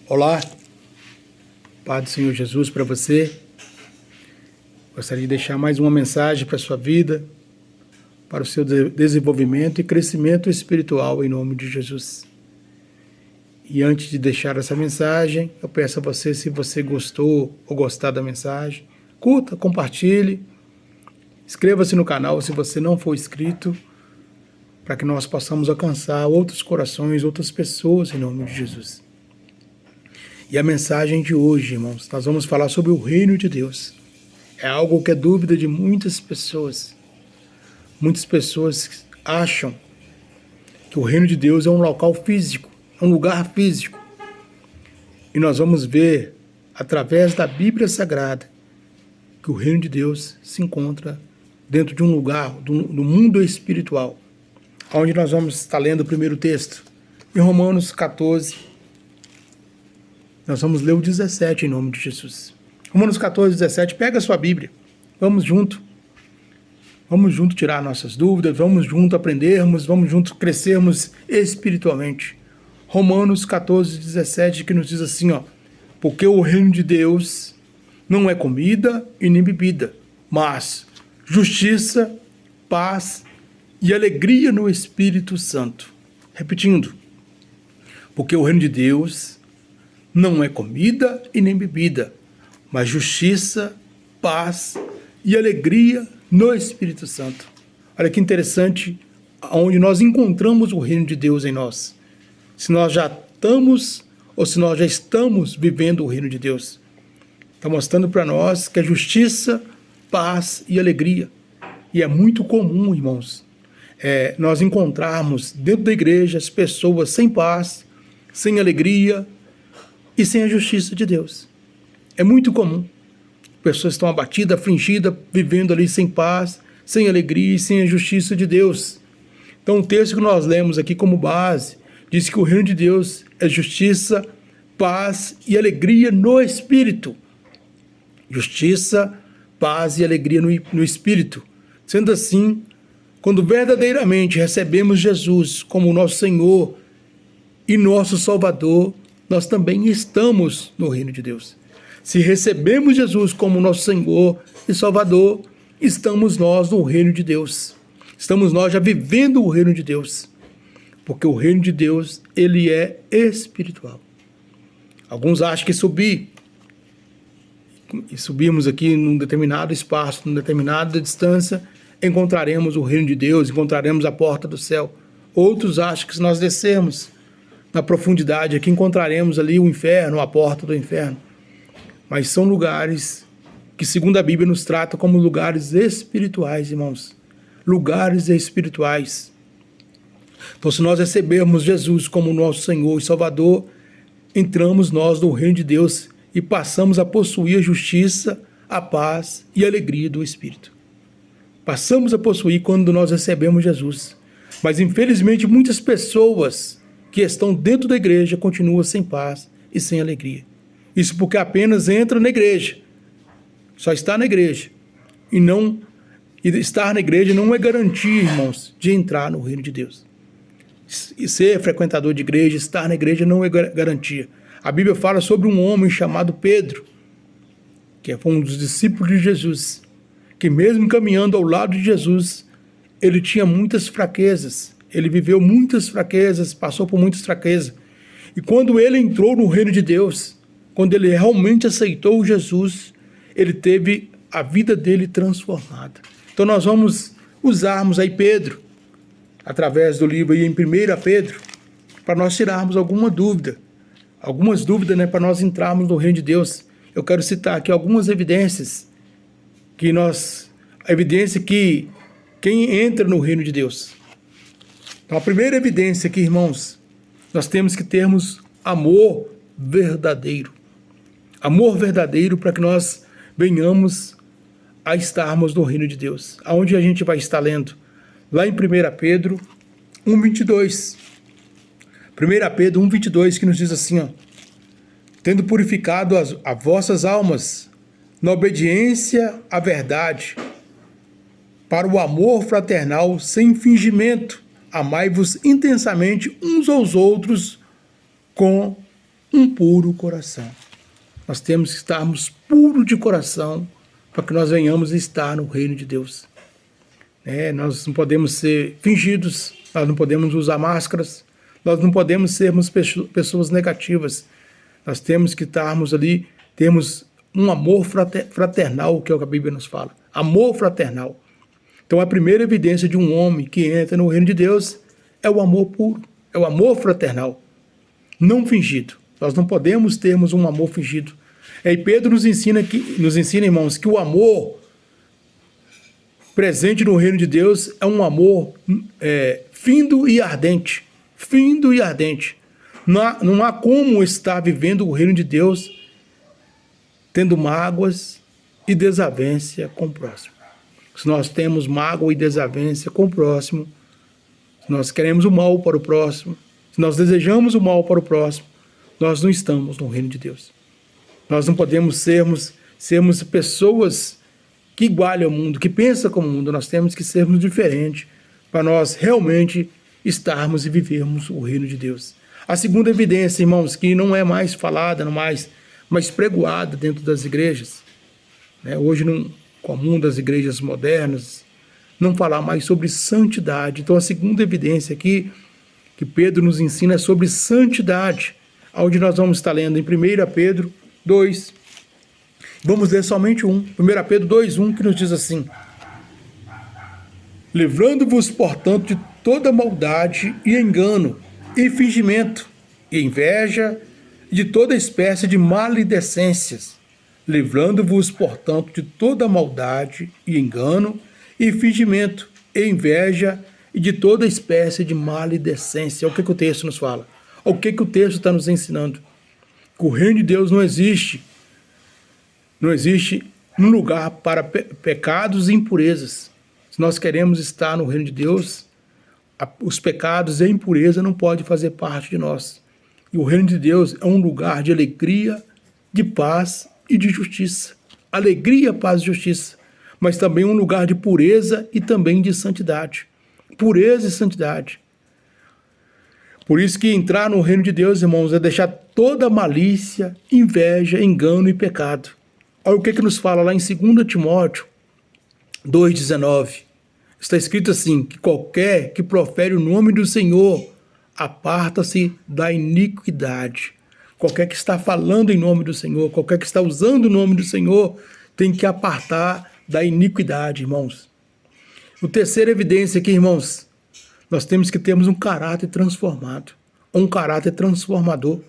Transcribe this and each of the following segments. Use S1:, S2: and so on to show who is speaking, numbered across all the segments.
S1: Olá, Pai do Senhor Jesus para você. Gostaria de deixar mais uma mensagem para a sua vida, para o seu desenvolvimento e crescimento espiritual em nome de Jesus. E antes de deixar essa mensagem, eu peço a você, se você gostou ou gostar da mensagem, curta, compartilhe, inscreva-se no canal se você não for inscrito, para que nós possamos alcançar outros corações, outras pessoas em nome de Jesus. E a mensagem de hoje, irmãos, nós vamos falar sobre o reino de Deus. É algo que é dúvida de muitas pessoas. Muitas pessoas acham que o reino de Deus é um local físico, é um lugar físico. E nós vamos ver, através da Bíblia Sagrada, que o reino de Deus se encontra dentro de um lugar, do mundo espiritual. Onde nós vamos estar lendo o primeiro texto, em Romanos 14. Nós vamos ler o 17 em nome de Jesus. Romanos 14, 17, pega a sua Bíblia. Vamos junto. Vamos junto tirar nossas dúvidas, vamos junto aprendermos, vamos junto crescermos espiritualmente. Romanos 14, 17, que nos diz assim, porque o reino de Deus não é comida e nem bebida, mas justiça, paz e alegria no Espírito Santo. Repetindo, porque o reino de Deus não é comida e nem bebida, mas justiça, paz e alegria no Espírito Santo. Olha que interessante, onde nós encontramos o reino de Deus em nós. Se nós já estamos ou se nós já estamos vivendo o reino de Deus. Está mostrando para nós que é justiça, paz e alegria. E é muito comum, irmãos, nós encontrarmos dentro da igreja as pessoas sem paz, sem alegria e sem a justiça de Deus. É muito comum. Pessoas estão abatidas, afligidas, vivendo ali sem paz, sem alegria e sem a justiça de Deus. Então o texto que nós lemos aqui como base diz que o reino de Deus é justiça, paz e alegria no Espírito. Justiça, paz e alegria no Espírito. Sendo assim, quando verdadeiramente recebemos Jesus como nosso Senhor e nosso Salvador, nós também estamos no reino de Deus. Se recebemos Jesus como nosso Senhor e Salvador, estamos nós no reino de Deus. Estamos nós já vivendo o reino de Deus. Porque o reino de Deus, ele é espiritual. Alguns acham que subirmos aqui num determinado espaço, numa determinada distância, encontraremos o reino de Deus, encontraremos a porta do céu. Outros acham que se nós descermos na profundidade aqui, encontraremos ali o inferno, a porta do inferno. Mas são lugares que, segundo a Bíblia, nos trata como lugares espirituais, irmãos. Lugares espirituais. Então, se nós recebermos Jesus como nosso Senhor e Salvador, entramos nós no reino de Deus e passamos a possuir a justiça, a paz e a alegria do Espírito. Passamos a possuir quando nós recebemos Jesus. Mas, infelizmente, muitas pessoas que estão dentro da igreja continuam sem paz e sem alegria. Isso porque apenas entra na igreja. Só está na igreja. E estar na igreja não é garantia, irmãos, de entrar no reino de Deus. E ser frequentador de igreja, estar na igreja não é garantia. A Bíblia fala sobre um homem chamado Pedro, que foi um dos discípulos de Jesus, que mesmo caminhando ao lado de Jesus, ele tinha muitas fraquezas. Ele viveu muitas fraquezas, passou por muitas fraquezas. E quando ele entrou no reino de Deus, quando ele realmente aceitou Jesus, ele teve a vida dele transformada. Então nós vamos usarmos aí Pedro, através do livro aí em 1 Pedro, para nós tirarmos algumas dúvidas, para nós entrarmos no reino de Deus. Eu quero citar aqui algumas evidências, a evidência que quem entra no reino de Deus. Então, a primeira evidência aqui, irmãos, nós temos que termos amor verdadeiro. Amor verdadeiro para que nós venhamos a estarmos no reino de Deus. Aonde a gente vai estar lendo? Lá em 1 Pedro 1,22. 1 Pedro 1,22, que nos diz assim, tendo purificado as vossas almas na obediência à verdade, para o amor fraternal sem fingimento, amai-vos intensamente uns aos outros com um puro coração. Nós temos que estarmos puros de coração para que nós venhamos estar no reino de Deus. Nós não podemos ser fingidos, nós não podemos usar máscaras, nós não podemos sermos pessoas negativas. Nós temos que estarmos ali, temos um amor fraternal, que é o que a Bíblia nos fala. Amor fraternal. Então a primeira evidência de um homem que entra no reino de Deus é o amor puro, é o amor fraternal, não fingido. Nós não podemos termos um amor fingido. E Pedro nos ensina, irmãos, que o amor presente no reino de Deus é um amor findo e ardente. Findo e ardente. Não há como estar vivendo o reino de Deus tendo mágoas e desavença com o próximo. Se nós temos mágoa e desavença com o próximo, se nós queremos o mal para o próximo, se nós desejamos o mal para o próximo, nós não estamos no reino de Deus. Nós não podemos sermos pessoas que igualem ao mundo, que pensam como o mundo. Nós temos que sermos diferentes para nós realmente estarmos e vivermos o reino de Deus. A segunda evidência, irmãos, que não é mais falada, não mais pregoada dentro das igrejas, hoje no comum das igrejas modernas, não falar mais sobre santidade. Então a segunda evidência aqui que Pedro nos ensina é sobre santidade, onde nós vamos estar lendo em 1 Pedro 2. Vamos ler somente 1 Pedro 2:1, que nos diz assim: livrando-vos, portanto, de toda maldade e engano, e fingimento, e inveja, e de toda espécie de maledicências. Livrando-vos, portanto, de toda maldade e engano, e fingimento, e inveja, e de toda espécie de maledicência. O que o texto nos fala? O que o texto está nos ensinando? Que o reino de Deus não existe um lugar para pecados e impurezas. Se nós queremos estar no reino de Deus, os pecados e a impureza não podem fazer parte de nós. E o reino de Deus é um lugar de alegria, de paz e de justiça. Alegria, paz e justiça. Mas também um lugar de pureza e também de santidade. Pureza e santidade. Por isso que entrar no reino de Deus, irmãos, é deixar toda malícia, inveja, engano e pecado. Olha o que nos fala lá em 2 Timóteo 2,19. Está escrito assim, que qualquer que profere o nome do Senhor aparta-se da iniquidade. Qualquer que está falando em nome do Senhor, qualquer que está usando o nome do Senhor, tem que apartar da iniquidade, irmãos. A terceira evidência aqui, irmãos, nós temos que termos um caráter transformado, um caráter transformador.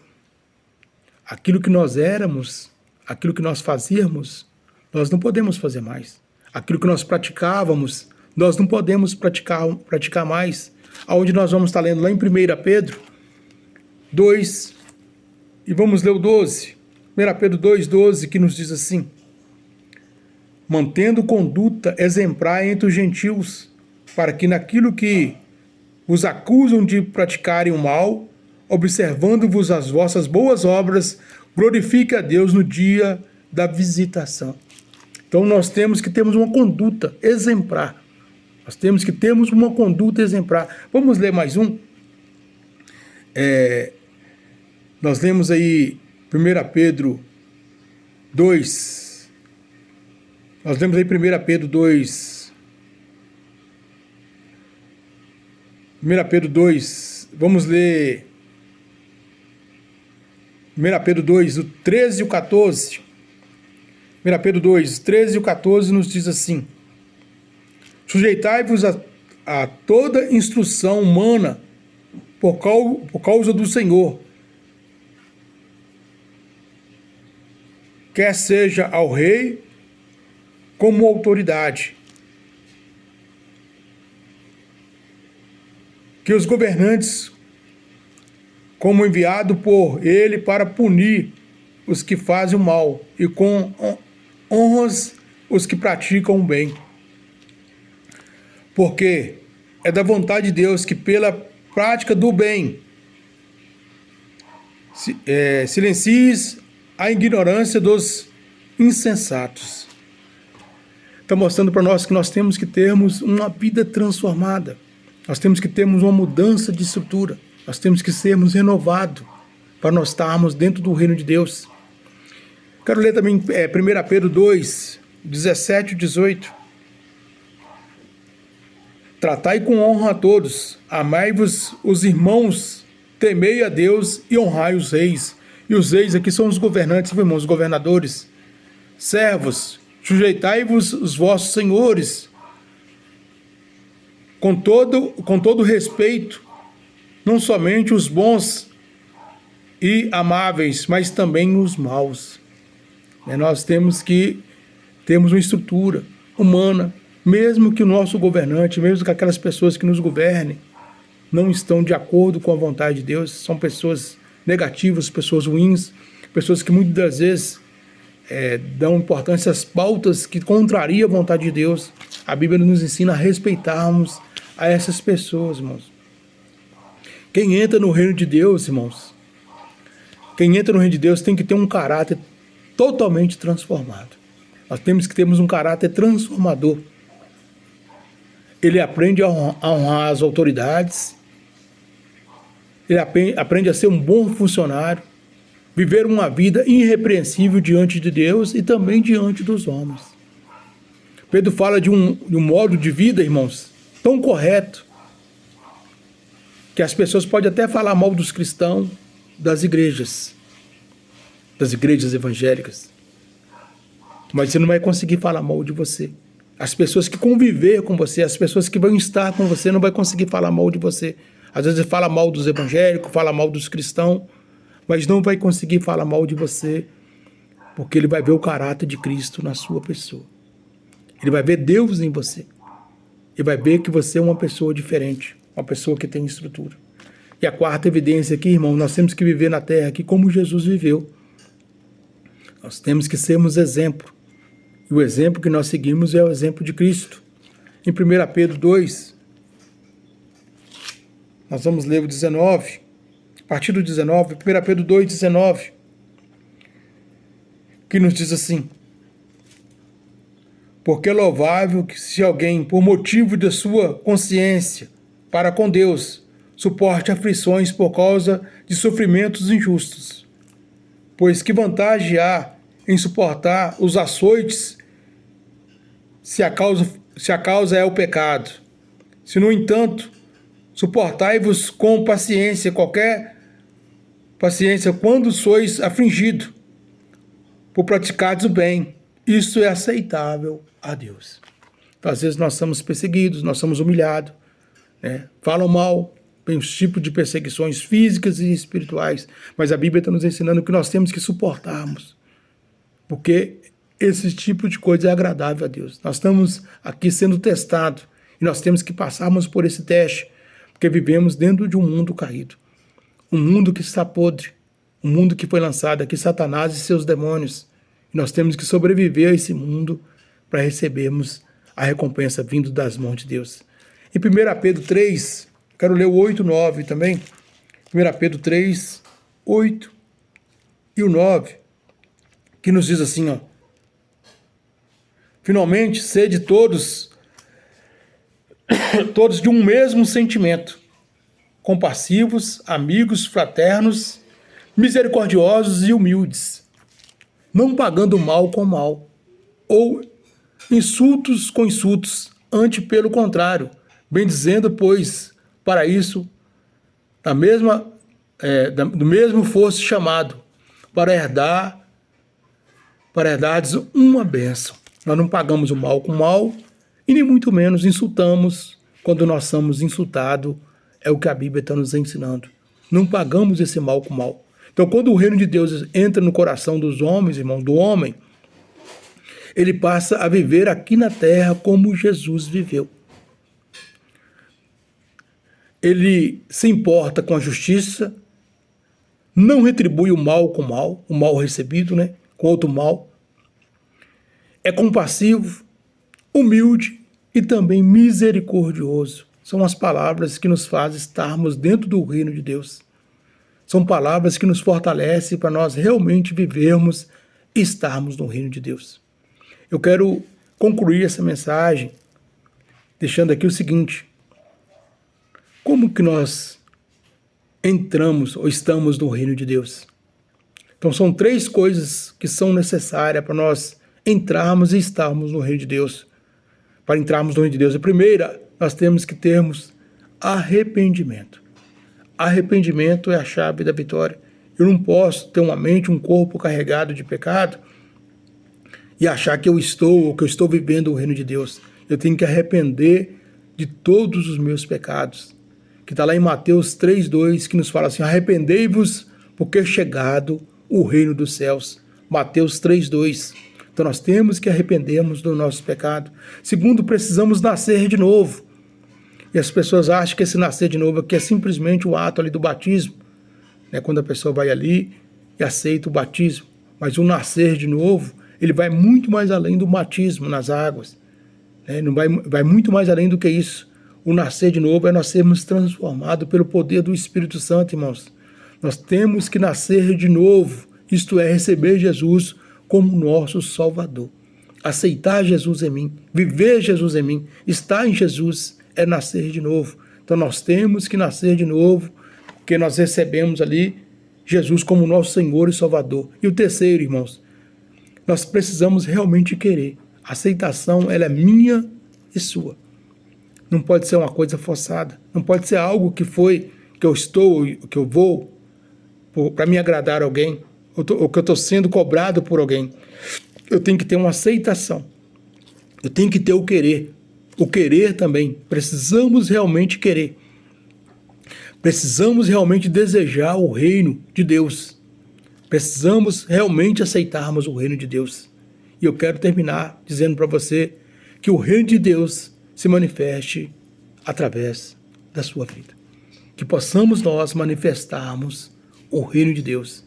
S1: Aquilo que nós éramos, aquilo que nós fazíamos, nós não podemos fazer mais. Aquilo que nós praticávamos, nós não podemos praticar mais. Aonde nós vamos estar lendo lá em 1 Pedro 2, e vamos ler o 12. 1 Pedro 2,12, que nos diz assim: mantendo conduta exemplar entre os gentios, para que naquilo que os acusam de praticarem o mal, observando-vos as vossas boas obras, glorifique a Deus no dia da visitação. Então nós temos que termos uma conduta exemplar. Nós temos que termos uma conduta exemplar. Vamos ler mais um? Nós lemos aí 1 Pedro 2. Nós lemos aí 1 Pedro 2. 1 Pedro 2. Vamos ler 1 Pedro 2, o 13 e o 14. 1 Pedro 2, 13 e o 14 nos diz assim: sujeitai-vos a toda instrução humana por causa do Senhor, quer seja ao rei como autoridade, que os governantes como enviado por ele para punir os que fazem o mal e com honras os que praticam o bem. Porque é da vontade de Deus que pela prática do bem silencies a ignorância dos insensatos. Está mostrando para nós que nós temos que termos uma vida transformada. Nós temos que termos uma mudança de estrutura. Nós temos que sermos renovados para nós estarmos dentro do reino de Deus. Quero ler também 1 Pedro 2, 17 e 18. Tratai com honra a todos, amai-vos os irmãos, temei a Deus e honrai os reis. E os reis aqui são os governantes, meus irmãos, os governadores. Servos, sujeitai-vos os vossos senhores, com todo respeito, não somente os bons e amáveis, mas também os maus. Nós temos que termos uma estrutura humana, mesmo que o nosso governante, mesmo que aquelas pessoas que nos governem, não estão de acordo com a vontade de Deus, são pessoas negativas, pessoas ruins, pessoas que muitas das vezes dão importância às pautas que contrariam a vontade de Deus. A Bíblia nos ensina a respeitarmos a essas pessoas, irmãos. Quem entra no reino de Deus, irmãos, quem entra no reino de Deus tem que ter um caráter totalmente transformado. Nós temos que termos um caráter transformador. Ele aprende a honrar as autoridades, ele aprende a ser um bom funcionário, viver uma vida irrepreensível diante de Deus e também diante dos homens. Pedro fala de um modo de vida, irmãos, tão correto, que as pessoas podem até falar mal dos cristãos, das igrejas evangélicas, mas você não vai conseguir falar mal de você. As pessoas que conviver com você, as pessoas que vão estar com você, não vai conseguir falar mal de você. Às vezes fala mal dos evangélicos, fala mal dos cristãos, mas não vai conseguir falar mal de você, porque ele vai ver o caráter de Cristo na sua pessoa. Ele vai ver Deus em você. Ele vai ver que você é uma pessoa diferente, uma pessoa que tem estrutura. E a quarta evidência aqui, irmão, nós temos que viver na terra aqui como Jesus viveu. Nós temos que sermos exemplo. E o exemplo que nós seguimos é o exemplo de Cristo. Em 1 Pedro 2, nós vamos ler o 19, a partir do 19, 1 Pedro 2, 19, que nos diz assim: porque é louvável que se alguém, por motivo da sua consciência para com Deus, suporte aflições por causa de sofrimentos injustos. Pois que vantagem há em suportar os açoites se a causa é o pecado? Se, no entanto, suportai-vos com paciência, qualquer paciência, quando sois afligido, por praticardes o bem, isso é aceitável a Deus. Então, às vezes nós somos perseguidos, nós somos humilhados, falam mal, tem os tipos de perseguições físicas e espirituais, mas a Bíblia está nos ensinando que nós temos que suportarmos, porque esse tipo de coisa é agradável a Deus. Nós estamos aqui sendo testados e nós temos que passarmos por esse teste, porque vivemos dentro de um mundo caído, um mundo que está podre, um mundo que foi lançado aqui, Satanás e seus demônios. E nós temos que sobreviver a esse mundo para recebermos a recompensa vindo das mãos de Deus. Em 1 Pedro 3, quero ler o 8 e 9 também. 1 Pedro 3, 8 e o 9, que nos diz assim, ó: finalmente, sede todos de um mesmo sentimento, compassivos, amigos, fraternos, misericordiosos e humildes, não pagando mal com mal, ou insultos com insultos, antes pelo contrário, bendizendo, pois para isso do mesmo fosse chamado, para herdardes uma bênção. Nós não pagamos o mal com mal e nem muito menos insultamos quando nós somos insultados. É o que a Bíblia está nos ensinando. Não pagamos esse mal com mal. Então, quando o reino de Deus entra no coração dos homens, irmão, do homem, ele passa a viver aqui na terra como Jesus viveu. Ele se importa com a justiça, não retribui o mal com o mal recebido, com outro mal. É compassivo, humilde e também misericordioso. São as palavras que nos fazem estarmos dentro do reino de Deus. São palavras que nos fortalecem para nós realmente vivermos e estarmos no reino de Deus. Eu quero concluir essa mensagem deixando aqui o seguinte: como que nós entramos ou estamos no reino de Deus. Então são 3 coisas que são necessárias para nós entrarmos e estarmos no reino de Deus. Para entrarmos no reino de Deus, a primeira, nós temos que termos arrependimento. Arrependimento é a chave da vitória. Eu não posso ter uma mente, um corpo carregado de pecado e achar que eu estou ou que eu estou vivendo o reino de Deus. Eu tenho que arrepender de todos os meus pecados. Que está lá em Mateus 3,2, que nos fala assim: arrependei-vos, porque é chegado o reino dos céus. Mateus 3,2. Então nós temos que arrependermos do nosso pecado. Segundo, precisamos nascer de novo. E as pessoas acham que esse nascer de novo aqui é simplesmente o ato ali do batismo, né? Quando a pessoa vai ali e aceita o batismo. Mas o nascer de novo, ele vai muito mais além do batismo nas águas. Não vai muito mais além do que isso. O nascer de novo é nós sermos transformados pelo poder do Espírito Santo, irmãos. Nós temos que nascer de novo, isto é, receber Jesus como nosso Salvador. Aceitar Jesus em mim, viver Jesus em mim, estar em Jesus é nascer de novo. Então nós temos que nascer de novo, porque nós recebemos ali Jesus como nosso Senhor e Salvador. E o terceiro, irmãos, nós precisamos realmente querer. A aceitação, ela é minha e sua. Não pode ser uma coisa forçada. Não pode ser algo que eu estou, que eu vou para me agradar alguém, ou que eu estou sendo cobrado por alguém. Eu tenho que ter uma aceitação. Eu tenho que ter o querer. O querer também. Precisamos realmente querer. Precisamos realmente desejar o reino de Deus. Precisamos realmente aceitarmos o reino de Deus. E eu quero terminar dizendo para você que o reino de Deus se manifeste através da sua vida. Que possamos nós manifestarmos o reino de Deus,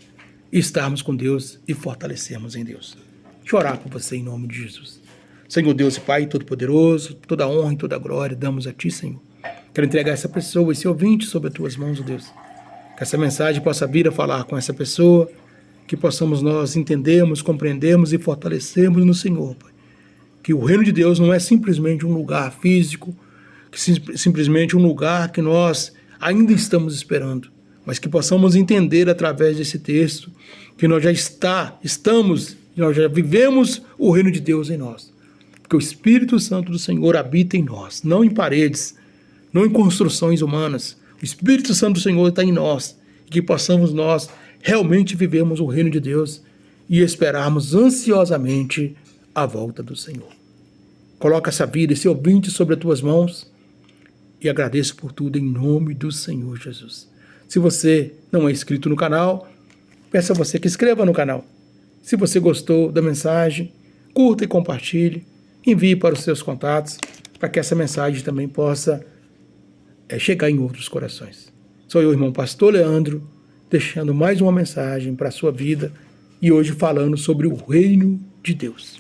S1: estarmos com Deus e fortalecermos em Deus. Deixa eu orar por você em nome de Jesus. Senhor Deus e Pai Todo-Poderoso, toda honra e toda glória damos a Ti, Senhor. Quero entregar essa pessoa, esse ouvinte, sobre as Tuas mãos, ó Deus. Que essa mensagem possa vir a falar com essa pessoa, que possamos nós entendermos, compreendermos e fortalecermos no Senhor, Pai. Que o reino de Deus não é simplesmente um lugar físico, que simplesmente um lugar que nós ainda estamos esperando, mas que possamos entender através desse texto que nós já estamos, nós já vivemos o reino de Deus em nós. Porque o Espírito Santo do Senhor habita em nós, não em paredes, não em construções humanas. O Espírito Santo do Senhor está em nós, e que possamos nós realmente vivermos o reino de Deus e esperarmos ansiosamente a volta do Senhor. Coloca essa vida, esse ouvinte sobre as tuas mãos e agradeço por tudo em nome do Senhor Jesus. Se você não é inscrito no canal, peço a você que inscreva no canal. Se você gostou da mensagem, curta e compartilhe, envie para os seus contatos, para que essa mensagem também possa chegar em outros corações. Sou eu, irmão Pastor Leandro, deixando mais uma mensagem para a sua vida e hoje falando sobre o reino de Deus.